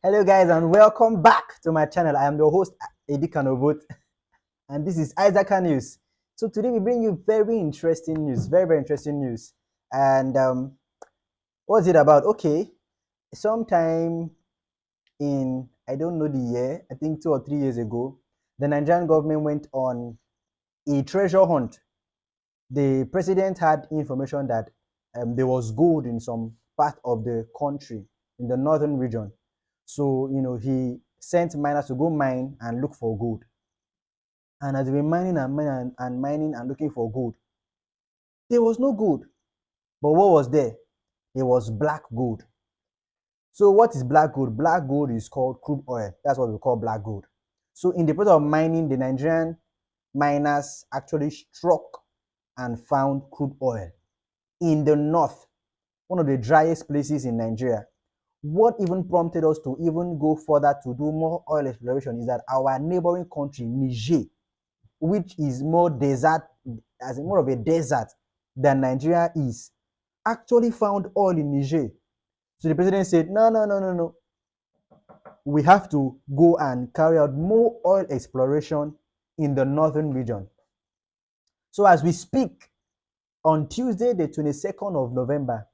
Hello, guys, and welcome back to my channel. I am the host, Edi Kanobot, and this is Isaac News. So today we bring you very interesting news, very interesting news. And what's it about? Okay, sometime in I don't know the year, I think 2 or 3 years ago, the Nigerian government went on a treasure hunt. The president had information that there was gold in some part of the country in the northern region. So, he sent miners to go mine and look for gold. And as they were mining and mining and mining and looking for gold, there was no gold. But what was there? There was black gold. So, what is black gold? Black gold is called crude oil. That's what we call black gold. So, in the process of mining, the Nigerian miners actually struck and found crude oil in the north, one of the driest places in Nigeria. What even prompted us to even go further to do more oil exploration is that our neighboring country, Niger, which is more desert, as in more of a desert than Nigeria is, actually found oil in Niger. So the president said, no, no, no, no, no. We have to go and carry out more oil exploration in the northern region. So as we speak, on Tuesday, the 22nd of November,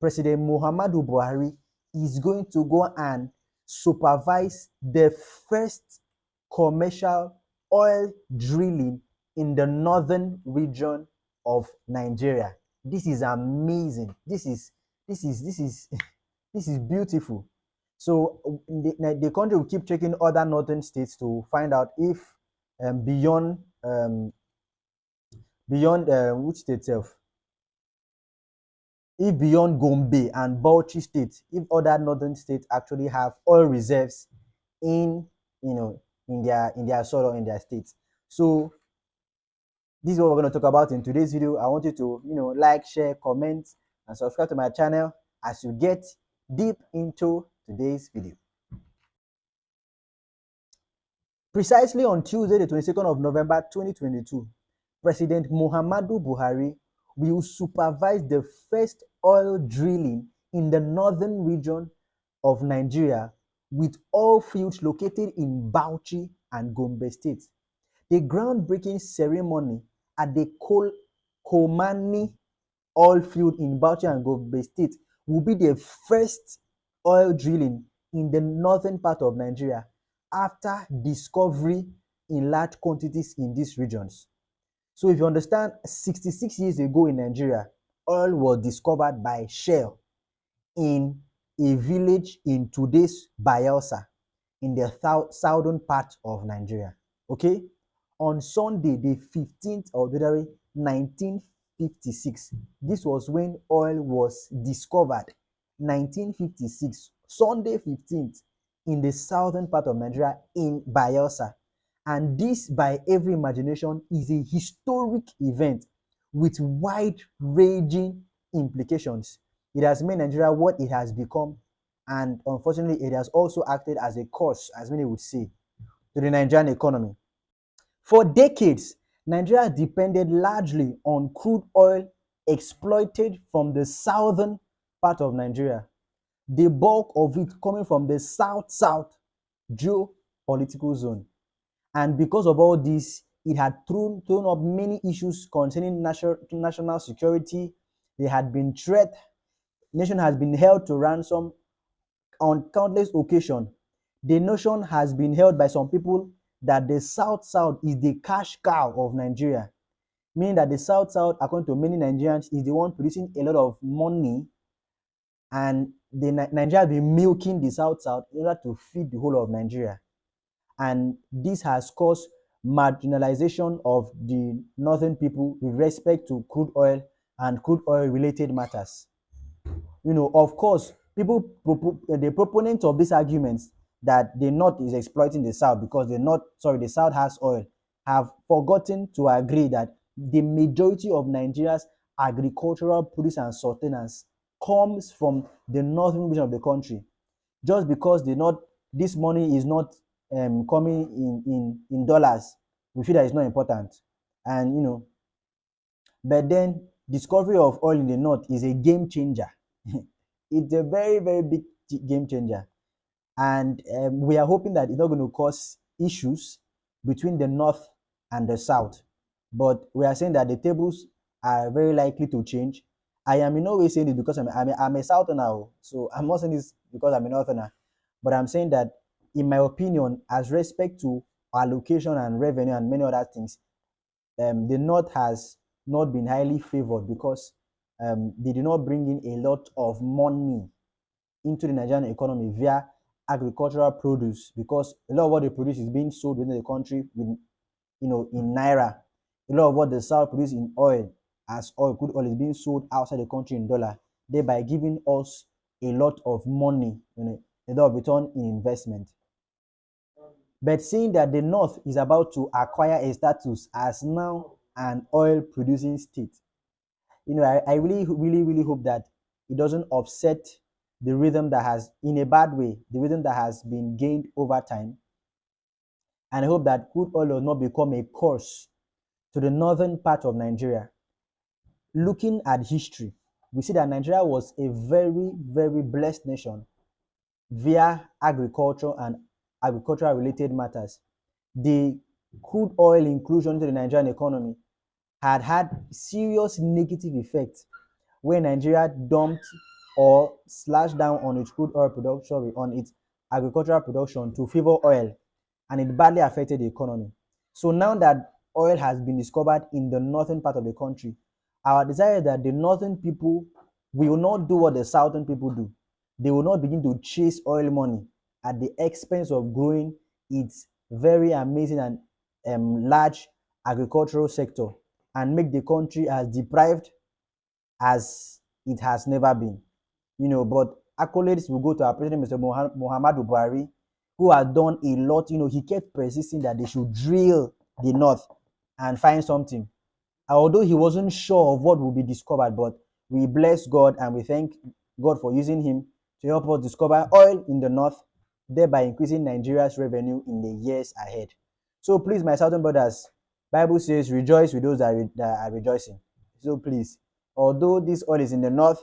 President Muhammadu Buhari is going to go and supervise the first commercial oil drilling in the northern region of Nigeria. This is amazing. This is this is beautiful. So the country will keep checking other northern states to find out if beyond which state itself, if beyond Gombe and Bauchi states, if other northern states actually have oil reserves in in their soil or in their states. So this is what we're going to talk about in today's video. I want you to like, share, comment, and subscribe to my channel as you get deep into today's video. Precisely on Tuesday, the 22nd of November 2022, President Muhammadu Buhari will supervise the first oil drilling in the northern region of Nigeria, with oil fields located in Bauchi and Gombe states. The groundbreaking ceremony at the Komani oil field in Bauchi and Gombe state will be the first oil drilling in the northern part of Nigeria after discovery in large quantities in these regions. So if you understand, 66 years ago in Nigeria, oil was discovered by Shell in a village in today's Bayelsa in the southern part of Nigeria. Okay? On Sunday, the 15th of February 1956, this was when oil was discovered. 1956, Sunday 15th, in the southern part of Nigeria in Bayelsa. And this, by every imagination, is a historic event with wide-ranging implications. It has made Nigeria what it has become, and unfortunately, it has also acted as a curse, as many would say, to the Nigerian economy. For decades, Nigeria depended largely on crude oil exploited from the southern part of Nigeria, the bulk of it coming from the south-south geopolitical zone. And because of all this, it had thrown up many issues concerning national security. There had been threat. Nation has been held to ransom on countless occasions. The notion has been held by some people that the South-South is the cash cow of Nigeria, meaning that the South-South, according to many Nigerians, is the one producing a lot of money, and Nigeria has been milking the South-South in order to feed the whole of Nigeria. And this has caused marginalization of the northern people with respect to crude oil and crude oil related matters. Of course, the proponents of these arguments that the north is exploiting the south because the south has oil, have forgotten to agree that the majority of Nigeria's agricultural produce and sustenance comes from the northern region of the country. Just because this money is not coming in dollars, we feel that it's not important. And but then discovery of oil in the north is a game changer. It's a very, very big game changer. And we are hoping that it's not going to cause issues between the north and the south. But we are saying that the tables are very likely to change. I am in no way saying this because I'm a southerner, so I'm not saying this because I'm a northerner, but I'm saying that, in my opinion, as respect to allocation and revenue and many other things, the north has not been highly favored because they did not bring in a lot of money into the Nigerian economy via agricultural produce, because a lot of what they produce is being sold within the country with, in naira. A lot of what the south produce in oil, as oil, crude oil, is being sold outside the country in dollar, thereby giving us a lot of money, a lot of return in investment. But seeing that the north is about to acquire a status as now an oil producing state, I really, really, really hope that it doesn't upset the rhythm that has, in a bad way, the rhythm that has been gained over time. And I hope that crude oil will not become a curse to the northern part of Nigeria. Looking at history, we see that Nigeria was a very, very blessed nation via agriculture and agricultural related matters. The crude oil inclusion into the Nigerian economy had serious negative effects when Nigeria dumped or slashed down on its crude oil production, on its agricultural production to favor oil, and it badly affected the economy. So now that oil has been discovered in the northern part of the country, our desire is that the northern people will not do what the southern people do. They will not begin to chase oil money at the expense of growing its very amazing and large agricultural sector, and make the country as deprived as it has never been. But accolades will go to our president, Mr. Muhammadu Buhari, who has done a lot. He kept persisting that they should drill the north and find something. Although he wasn't sure of what will be discovered, but we bless God and we thank God for using him to help us discover oil in the north, thereby increasing Nigeria's revenue in the years ahead. So please, my southern brothers, Bible says, rejoice with those that are rejoicing. So please, although this oil is in the north,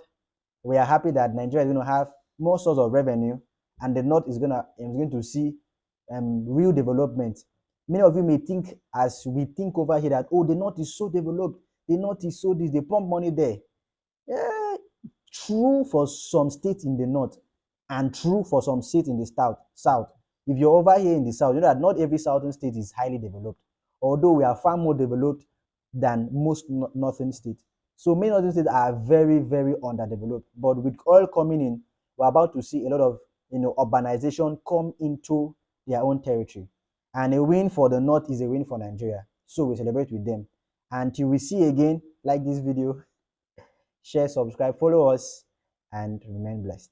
we are happy that Nigeria is going to have more source of revenue, and the north is going to see real development. Many of you may think, as we think over here, that, oh, the north is so developed, the north is so this, they pump money there. Yeah, true for some states in the north, and true for some states in the south. If you're over here in the south, you know that not every southern state is highly developed, although we are far more developed than most northern states. So many northern states are very, very underdeveloped. But with oil coming in, we're about to see a lot of urbanization come into their own territory. And a win for the north is a win for Nigeria. So we celebrate with them. Until we see again, like this video, share, subscribe, follow us, and remain blessed.